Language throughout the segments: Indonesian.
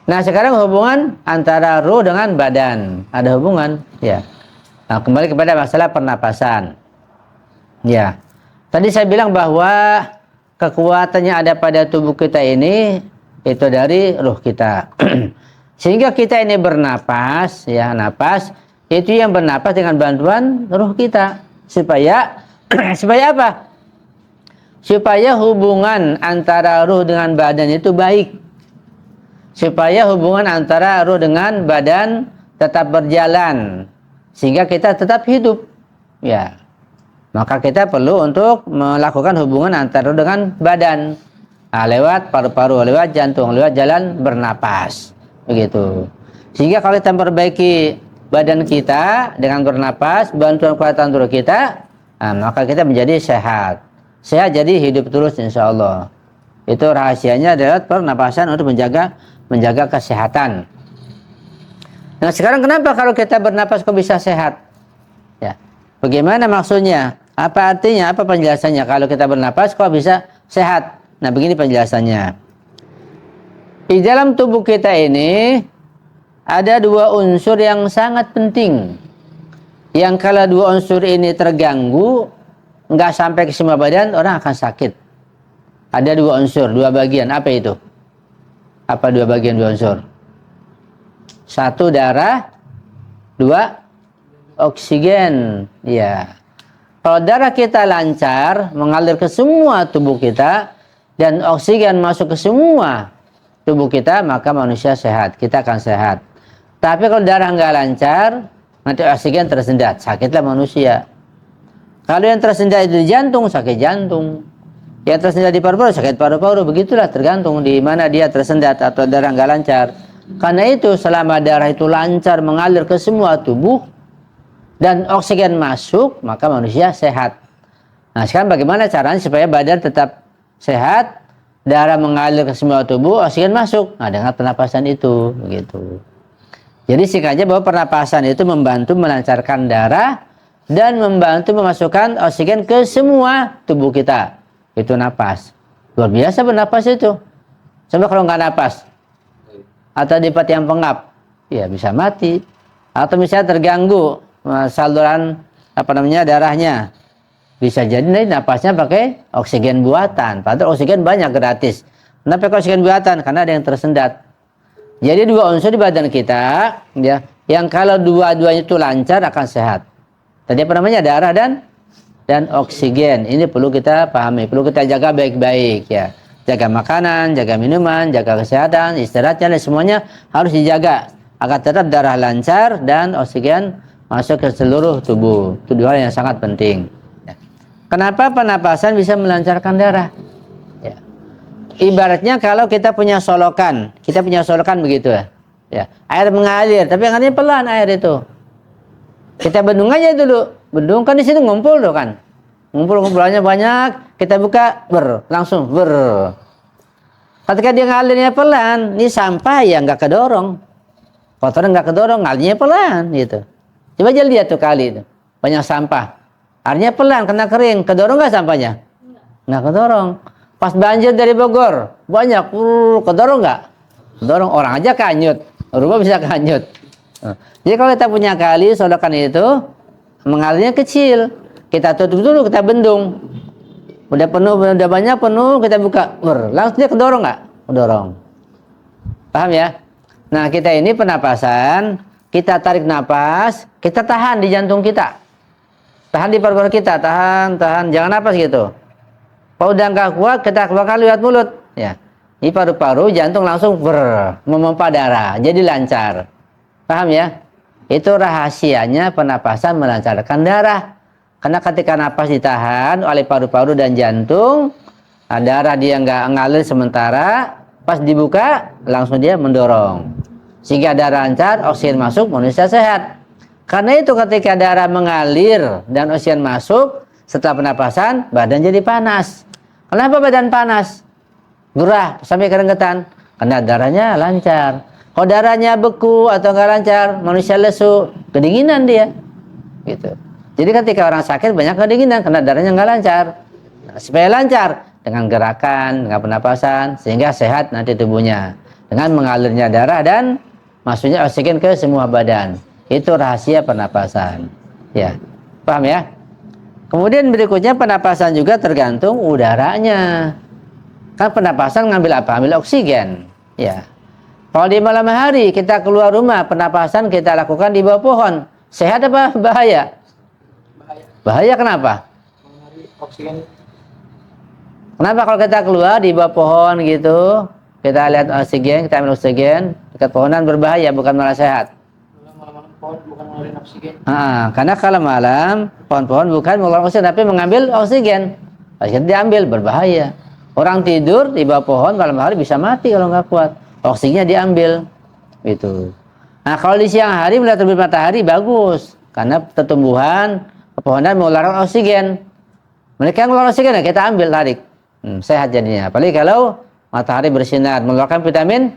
Nah, sekarang hubungan antara ruh dengan badan. Ada hubungan, ya. Nah, kembali kepada masalah pernapasan. Ya. Tadi saya bilang bahwa kekuatannya ada pada tubuh kita ini itu dari ruh kita. Sehingga kita ini bernapas, ya, napas itu yang bernapas dengan bantuan ruh kita supaya supaya apa? Supaya hubungan antara ruh dengan badan itu baik. Supaya hubungan antara ruh dengan badan tetap berjalan sehingga kita tetap hidup, ya. Maka kita perlu untuk melakukan hubungan antara ruh dengan badan, nah, lewat paru-paru, lewat jantung, lewat jalan bernapas, begitu. Sehingga kalau kita memperbaiki badan kita dengan bernapas, bantuan kekuatan tubuh kita, nah, maka kita menjadi sehat. Sehat jadi hidup terus insya Allah. Itu rahasianya adalah pernapasan untuk menjaga kesehatan. Nah, sekarang kenapa kalau kita bernapas kok bisa sehat? Ya. Bagaimana maksudnya? Apa artinya? Apa penjelasannya? Kalau kita bernapas kok bisa sehat? Nah, begini penjelasannya. Di dalam tubuh kita ini ada dua unsur yang sangat penting. Yang kalau dua unsur ini terganggu, nggak sampai ke semua badan, orang akan sakit. Ada dua unsur, dua bagian. Apa itu? Apa dua bagian, dua unsur? Satu darah, dua oksigen. Ya. Kalau darah kita lancar mengalir ke semua tubuh kita dan oksigen masuk ke semua tubuh kita, maka manusia sehat. Kita akan sehat. Tapi kalau darah nggak lancar, nanti oksigen tersendat, sakitlah manusia. Kalau yang tersendat itu di jantung, sakit jantung. Yang tersendat di paru-paru, sakit paru-paru. Begitulah, tergantung di mana dia tersendat atau darah nggak lancar. Karena itu selama darah itu lancar mengalir ke semua tubuh dan oksigen masuk, maka manusia sehat. Nah, sekarang bagaimana caranya supaya badan tetap sehat, darah mengalir ke semua tubuh, oksigen masuk? Nah, dengan pernapasan itu, begitu. Jadi singkatnya bahwa pernapasan itu membantu melancarkan darah dan membantu memasukkan oksigen ke semua tubuh kita. Itu napas. Luar biasa bernapas itu. Coba kalau nggak napas atau di tempat yang pengap, ya bisa mati. Atau misalnya terganggu saluran darahnya, bisa jadi napasnya pakai oksigen buatan. Padahal oksigen banyak gratis. Kenapa pakai oksigen buatan? Karena ada yang tersendat. Jadi dua unsur di badan kita, ya, yang kalau dua-duanya itu lancar akan sehat. Tadi apa namanya? Darah dan oksigen. Ini perlu kita pahami, perlu kita jaga baik-baik, ya. Jaga makanan, jaga minuman, jaga kesehatan, istirahatnya, dan semuanya harus dijaga agar tetap darah lancar dan oksigen masuk ke seluruh tubuh. Itu dua hal yang sangat penting. Ya. Kenapa pernapasan bisa melancarkan darah? Ya. Ibaratnya kalau kita punya solokan begitu, ya. Air mengalir, tapi mengalirnya pelan air itu. Kita bendung aja dulu. Bendung kan di situ ngumpul tuh kan. Ngumpul-ngumpulannya banyak, kita buka, langsung. Ketika dia ngalirnya pelan, ini sampah ya nggak kedorong. Kotoran nggak kedorong, ngalirnya pelan gitu. Coba aja lihat tuh kali itu. Banyak sampah. Airnya pelan, kena kering. Kedorong nggak sampahnya? Nggak kedorong. Pas banjir dari Bogor, banyak. Kedorong nggak? Kedorong, orang aja kanyut. Rumah bisa kanyut. Jadi kalau kita punya kali, solokan itu mengalirnya kecil, kita tutup dulu, kita bendung. Udah penuh, udah banyak penuh, kita buka, langsung dia kedorong nggak? Kedorong. Paham ya? Nah, kita ini pernapasan, kita tarik napas, kita tahan di jantung kita, tahan di paru-paru kita, tahan, jangan napas gitu. Kalau udah nggak kuat, kita keluarkan lewat mulut, ya. Di paru-paru, jantung langsung memompa darah, jadi lancar. Paham ya? Itu rahasianya pernapasan melancarkan darah. Karena ketika napas ditahan oleh paru-paru dan jantung, darah dia nggak ngalir sementara, pas dibuka langsung dia mendorong. Sehingga darah lancar, oksigen masuk, manusia sehat. Karena itu ketika darah mengalir dan oksigen masuk, setelah pernapasan, badan jadi panas. Kenapa badan panas? Gerah sampai keringetan. Karena darahnya lancar. Kalau darahnya beku atau nggak lancar, manusia lesu, kedinginan dia. Gitu. Jadi ketika orang sakit banyak kedinginan karena darahnya nggak lancar. Nah, supaya lancar dengan gerakan, dengan pernapasan, sehingga sehat nanti tubuhnya. dengan mengalirnya darah dan masuknya oksigen ke semua badan. Itu rahasia pernapasan. Ya, paham ya? Kemudian berikutnya pernapasan juga tergantung udaranya. Kan pernapasan ngambil apa? Ambil oksigen. Ya. Kalau di malam hari kita keluar rumah, pernapasan kita lakukan di bawah pohon. Sehat apa bahaya? Bahaya kenapa? Oksigen. Kenapa kalau kita keluar di bawah pohon gitu, kita lihat oksigen, kita ambil oksigen, dekat pohonan berbahaya, bukan malah sehat. Malam-malam pohon bukan mengeluarkan oksigen. Karena kalau malam, pohon-pohon bukan mengeluarkan oksigen, tapi mengambil oksigen. Oksigen diambil, berbahaya. Orang tidur di bawah pohon malam hari bisa mati kalau nggak kuat. Oksigennya diambil. Gitu. Nah, kalau di siang hari melihat terbit matahari bagus. Karena pertumbuhan pepohonan mengeluarkan oksigen. Mereka mengeluarkan oksigen, ya kita ambil, tarik. Sehat jadinya. Apalagi kalau matahari bersinar, mengeluarkan vitamin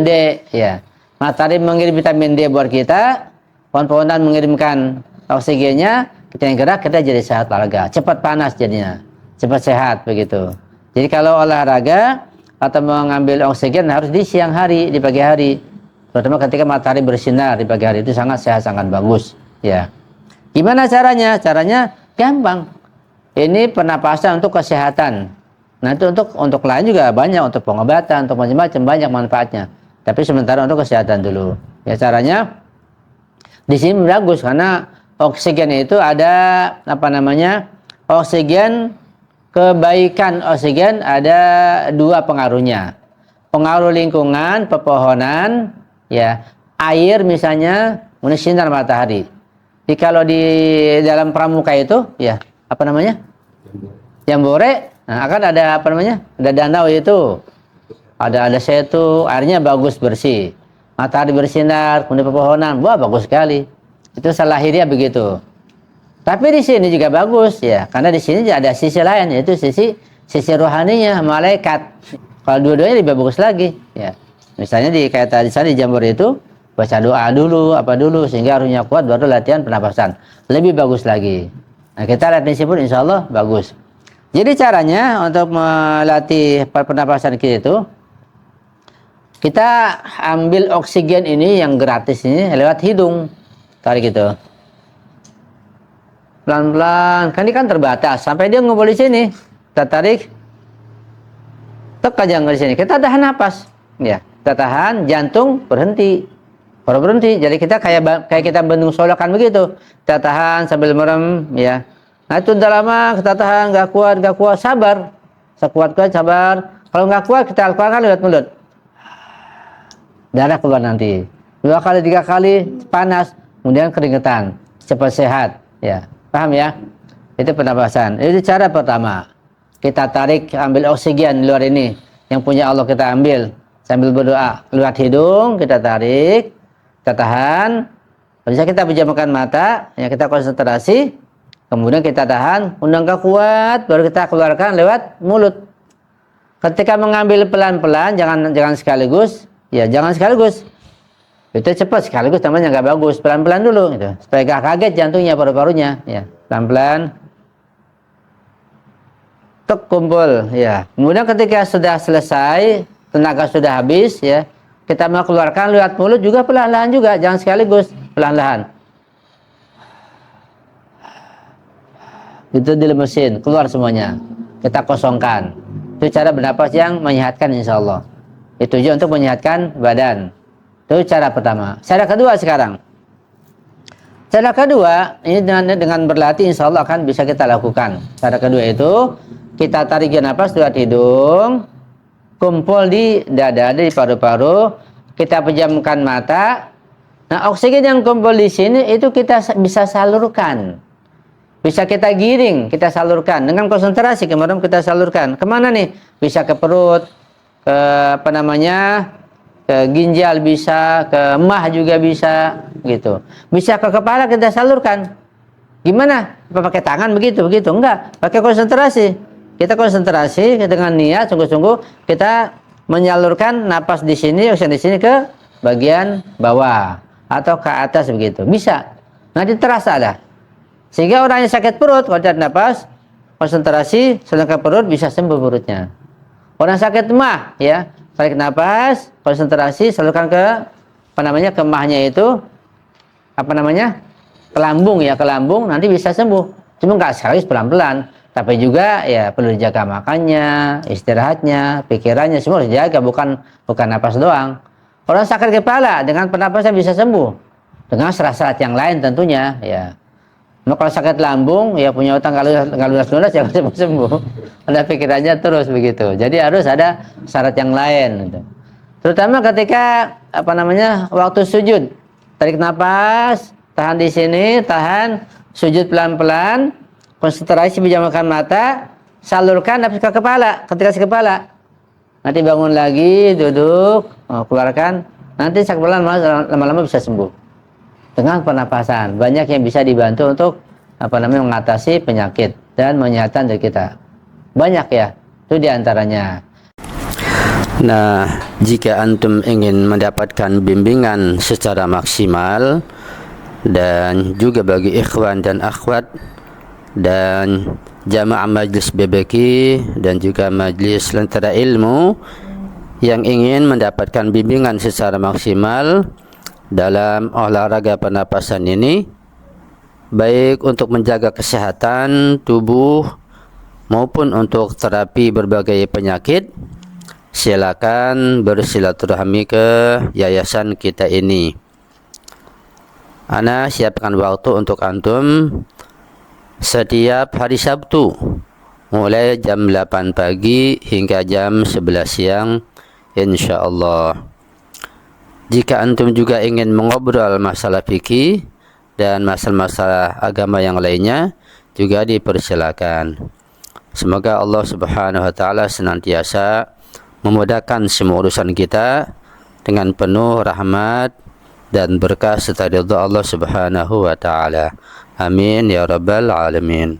D. Ya. Matahari mengirim vitamin D buat kita, pohon-pohonan mengirimkan oksigennya, kita yang gerak, kita jadi sehat olahraga. Cepat panas jadinya, cepat sehat begitu. Jadi kalau olahraga atau mengambil oksigen harus di siang hari, di pagi hari. Terutama ketika matahari bersinar di pagi hari, itu sangat sehat, sangat bagus. Ya. Gimana caranya? Caranya gampang. Ini pernapasan untuk kesehatan. Nah itu untuk lain juga banyak, untuk pengobatan, untuk macam-macam, banyak manfaatnya. Tapi sementara untuk kesehatan dulu. Ya caranya di sini bagus karena oksigen itu ada apa namanya? Oksigen, kebaikan oksigen ada dua pengaruhnya. Pengaruh lingkungan, pepohonan, ya, air misalnya, kemudian sinar matahari. Jadi kalau di dalam pramuka itu, ya, apa namanya? Jambore. Nah, akan ada apa namanya? Ada danau itu. Ada setu, airnya bagus bersih. Matahari bersinar, kemudian pepohonan, wah bagus sekali. Itu lahirnya begitu. Tapi di sini juga bagus ya, karena di sini ada sisi lain, yaitu sisi rohaninya, malaikat. Kalau dua-duanya lebih bagus lagi, ya. Misalnya kayak tadi sana di Jambore itu baca doa dulu, apa dulu, sehingga ruhnya kuat, baru latihan pernapasan. Lebih bagus lagi. Nah, kita lihat di sini pun insya Allah bagus. Jadi caranya untuk melatih pernapasan kita itu, kita ambil oksigen ini yang gratis ini lewat hidung. Tarik gitu. Pelan-pelan, kan ini kan terbatas. Sampai dia ngumpul di sini. Kita tarik. Tek aja di sini. Kita tahan napas. Ya, kita tahan, jantung berhenti. Baru berhenti. Jadi kita kayak kita bendung solokan begitu. Kita tahan sambil merem, ya. Nah itu udah lama kita tahan, nggak kuat, sabar. Sekuat-kuat sabar. Kalau nggak kuat kita keluarkan lewat mulut. Darah keluar nanti. 2 kali, 3 kali panas, kemudian keringetan. Cepat sehat, ya. Paham ya? Itu pernapasan. Itu cara pertama. Kita tarik, ambil oksigen di luar ini. Yang punya Allah kita ambil. Sambil berdoa. Lewat hidung, kita tarik. Kita tahan. Bisa kita pejamkan mata. Ya, kita konsentrasi. Kemudian kita tahan. Undang kuat. Baru kita keluarkan lewat mulut. Ketika mengambil pelan-pelan. Jangan sekaligus. Ya, jangan sekaligus. Itu cepat sekaligus namanya nggak bagus. Pelan-pelan dulu gitu. Supaya gak kaget jantungnya, paru-parunya, ya. Pelan-pelan. Tek kumpul, ya. Kemudian ketika sudah selesai, tenaga sudah habis, ya. Kita mau keluarkan lewat mulut juga pelan-pelan juga, jangan sekaligus, pelan-pelan. Itu dilemesin, keluar semuanya. Kita kosongkan. Itu cara bernapas yang menyehatkan insya Allah. Itu juga untuk menyehatkan badan. Itu cara pertama. Cara kedua sekarang. Cara kedua, ini dengan berlatih insya Allah akan bisa kita lakukan. Cara kedua itu, kita tarik nafas lewat hidung, kumpul di dada, di paru-paru, kita pejamkan mata. Nah, oksigen yang kumpul di sini itu kita bisa salurkan. Bisa kita giring, kita salurkan. Dengan konsentrasi, kemarin kita salurkan. Kemana nih? Bisa ke perut, ke apa namanya, ke ginjal bisa, ke emah juga bisa, gitu. Bisa ke kepala kita salurkan. Gimana? Apa pakai tangan begitu? Enggak, pakai konsentrasi. Kita konsentrasi dengan niat sungguh-sungguh kita menyalurkan napas di sini, oksigen di sini ke bagian bawah atau ke atas begitu. Bisa. Nanti terasa ada. Sehingga orang yang sakit perut kalau tarik napas, konsentrasi sedangkan perut bisa sembuh perutnya. Orang sakit emah, ya, tarik nafas, konsentrasi, salurkan ke kemahnya itu ke lambung ya, ke lambung, nanti bisa sembuh. Cuma nggak sekaligus, pelan-pelan. Tapi juga ya perlu dijaga makannya, istirahatnya, pikirannya, semua harus dijaga, bukan napas doang. Orang sakit kepala dengan pernapasan bisa sembuh. Dengan syarat-syarat yang lain tentunya ya. Nah, kalau sakit lambung ya punya utang nggak lunas ya sembuh. Ada pikirannya terus begitu. Jadi harus ada syarat yang lain gitu. Terutama ketika waktu sujud. Tarik napas, tahan di sini, tahan, sujud pelan-pelan, konsentrasi pejamkan mata, salurkan nafas ke kepala, ketika si kepala. Nanti bangun lagi, duduk, keluarkan. Nanti sakit pelan lama-lama bisa sembuh. Dengan pernapasan, banyak yang bisa dibantu untuk mengatasi penyakit dan menyehatkan diri kita. Banyak ya, itu diantaranya. Nah, jika antum ingin mendapatkan bimbingan secara maksimal dan juga bagi ikhwan dan akhwat dan jamaah majlis BBQ dan juga majlis Lentera Ilmu yang ingin mendapatkan bimbingan secara maksimal dalam olahraga pernapasan ini, baik untuk menjaga kesehatan tubuh maupun untuk terapi berbagai penyakit, silakan bersilaturahmi ke yayasan kita ini. Ana siapkan waktu untuk antum setiap hari Sabtu mulai jam 8 pagi hingga jam 11 siang insyaallah. Jika antum juga ingin mengobrol masalah fikih dan masalah-masalah agama yang lainnya, juga dipersilakan. Semoga Allah Subhanahu wa taala senantiasa memudahkan semua urusan kita dengan penuh rahmat dan berkah serta ridha Allah Subhanahu wa taala. Amin ya rabbal alamin.